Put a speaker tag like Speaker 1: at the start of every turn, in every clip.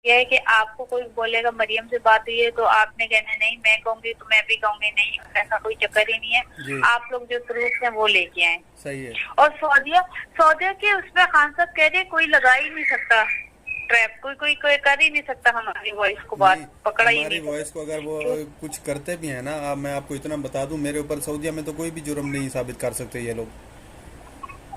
Speaker 1: ये है कि आपको कोई बोलेगा मरियम से बात हुई है तो आपने कहना नहीं, मैं कहूंगी तो मैं भी कहूंगी नहीं, ऐसा कोई चक्कर ही नहीं है।
Speaker 2: जी
Speaker 1: आप लोग जो प्रूफ है वो लेके आए।
Speaker 2: सही है।
Speaker 1: और सऊदिया सऊदिया के उसमें खान साहब कह रहे कोई लगा ही नहीं सकता ट्रैप, कोई कर ही नहीं सकता हमारी वॉइस को,
Speaker 2: नहीं,
Speaker 1: बात पकड़ा ही
Speaker 2: हमारी
Speaker 1: नहीं
Speaker 2: वॉइस को अगर वो
Speaker 1: सकता।
Speaker 2: कुछ करते भी हैं ना, मैं आपको इतना बता दूं, मेरे ऊपर सऊदीया में तो कोई भी जुर्म नहीं साबित कर सकते ये लोग।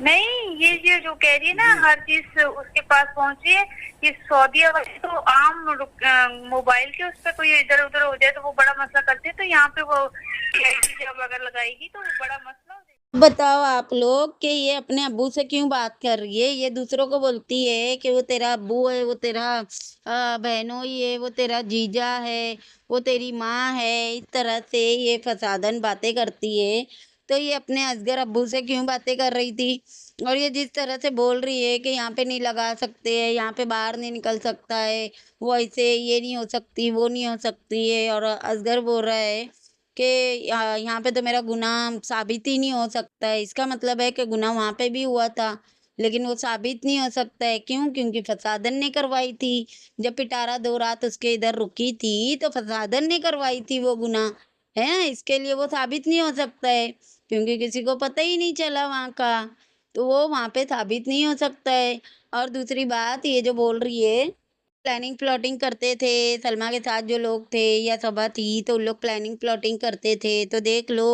Speaker 1: नहीं, ये जो कह रही है ना,
Speaker 2: जी
Speaker 1: हर चीज उसके पास पहुंच रही है। ये सऊदीया वाले तो आम मोबाइल के उस पर कोई इधर उधर हो जाए तो वो बड़ा मसला करते हैं, तो यहाँ पे वो जब अगर लगाएगी तो वो बड़ा मसला हो जाएगा।
Speaker 3: बताओ आप लोग कि ये अपने अब्बू से क्यों बात कर रही है? ये दूसरों को बोलती है कि वो तेरा अब्बू है, वो तेरा बहनोई है, वो तेरा जीजा है, वो तेरी माँ है। इस तरह से ये फसादन बातें करती है। तो ये अपने असगर अब्बू से क्यों बातें कर रही थी? और ये जिस तरह से बोल रही है कि यहाँ पे नहीं लगा सकते हैं, यहाँ पे बाहर नहीं निकल सकता है, वो ऐसे ये नहीं हो सकती, वो नहीं हो सकती है, और असगर बोल रहा है कि यहाँ पे तो मेरा गुनाह साबित ही नहीं हो सकता है। इसका मतलब है कि गुनाह वहाँ पे भी हुआ था, लेकिन वो साबित नहीं हो सकता है। क्यों? क्योंकि फसादन ने करवाई थी। जब पिटारा 2 रात उसके इधर रुकी थी तो फसादन ने करवाई थी वो गुनाह, है ना? इसके लिए वो साबित नहीं हो सकता है, क्योंकि किसी को पता ही नहीं चला वहाँ का, तो वो वहाँ पे साबित नहीं हो सकता है। और दूसरी बात ये जो बोल रही है, प्लानिंग प्लॉटिंग करते थे सलमा के साथ जो लोग थे या सबा थी, तो उन लोग प्लानिंग प्लॉटिंग करते थे। तो देख लो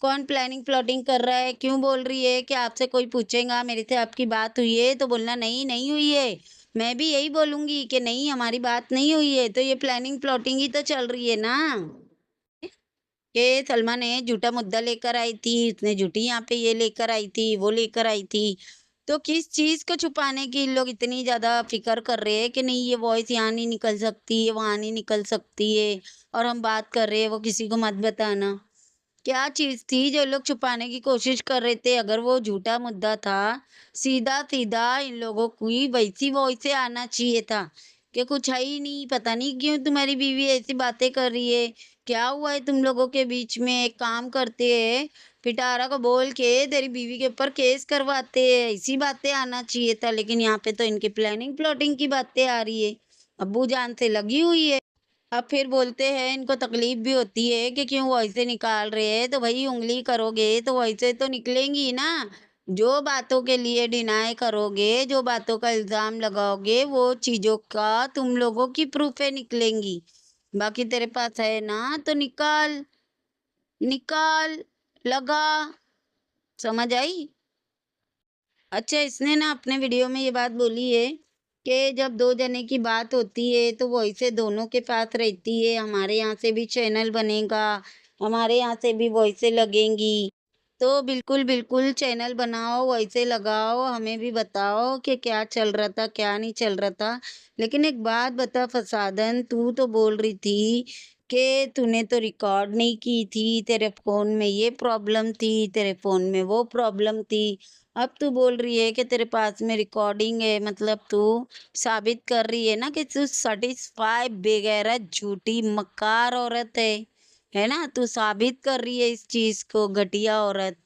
Speaker 3: कौन प्लानिंग प्लॉटिंग कर रहा है। क्यों बोल रही है कि आपसे कोई पूछेगा मेरे से आपकी बात हुई है तो बोलना नहीं, नहीं हुई है। मैं भी यही बोलूंगी कि नहीं, हमारी बात नहीं हुई है। तो ये प्लानिंग प्लॉटिंग ही तो चल रही है ना, कि सलमा ने झूठा मुद्दा लेकर आई थी, उसने झूठी यहाँ पे ये लेकर आई थी, वो लेकर आई थी। तो किस चीज को छुपाने की इन लोग इतनी ज्यादा फिक्र कर रहे हैं कि नहीं ये वॉइस यहाँ नहीं निकल सकती है, वहां नहीं निकल सकती है, और हम बात कर रहे हैं वो किसी को मत बताना। क्या चीज थी जो लोग छुपाने की कोशिश कर रहे थे? अगर वो झूठा मुद्दा था, सीधा सीधा इन लोगों की वैसी वॉइस से आना चाहिए था कि कुछ है ही नहीं, पता नहीं क्यों तुम्हारी बीवी ऐसी बातें कर रही है, क्या हुआ है तुम लोगों के बीच में? एक काम करते हैं, पिटारा को बोल के तेरी बीवी के ऊपर केस करवाते हैं, ऐसी बातें आना चाहिए था। लेकिन यहाँ पे तो इनकी प्लानिंग प्लॉटिंग की बातें आ रही है, अब्बू जान से लगी हुई है। अब फिर बोलते हैं इनको तकलीफ भी होती है कि क्यों वो ऐसे निकाल रहे हैं, तो भाई उंगली करोगे तो वैसे तो निकलेंगी ना। जो बातों के लिए डिनाई करोगे, जो बातों का इल्जाम लगाओगे, वो चीजों का तुम लोगों की प्रूफें निकलेंगी। बाकी तेरे पास है ना तो निकाल, निकाल, लगा। समझ आई? अच्छा, इसने ना अपने वीडियो में ये बात बोली है कि जब 2 जने की बात होती है तो वो ऐसे दोनों के पास रहती है, हमारे यहाँ से भी चैनल बनेगा, हमारे यहाँ से भी वॉइसें लगेंगी। तो बिल्कुल बिल्कुल चैनल बनाओ, वॉइसें लगाओ, हमें भी बताओ कि क्या चल रहा था, क्या नहीं चल रहा था। लेकिन एक बात बता फसादन, तू तो बोल रही थी कि तूने तो रिकॉर्ड नहीं की थी, तेरे फोन में ये प्रॉब्लम थी, तेरे फोन में वो प्रॉब्लम थी। अब तू बोल रही है कि तेरे पास में रिकॉर्डिंग है, मतलब तू साबित कर रही है ना कि तू सेटिस्फाई वगैरह झूठी मक्कार औरत है ना? तू साबित कर रही है इस चीज को, घटिया औरत।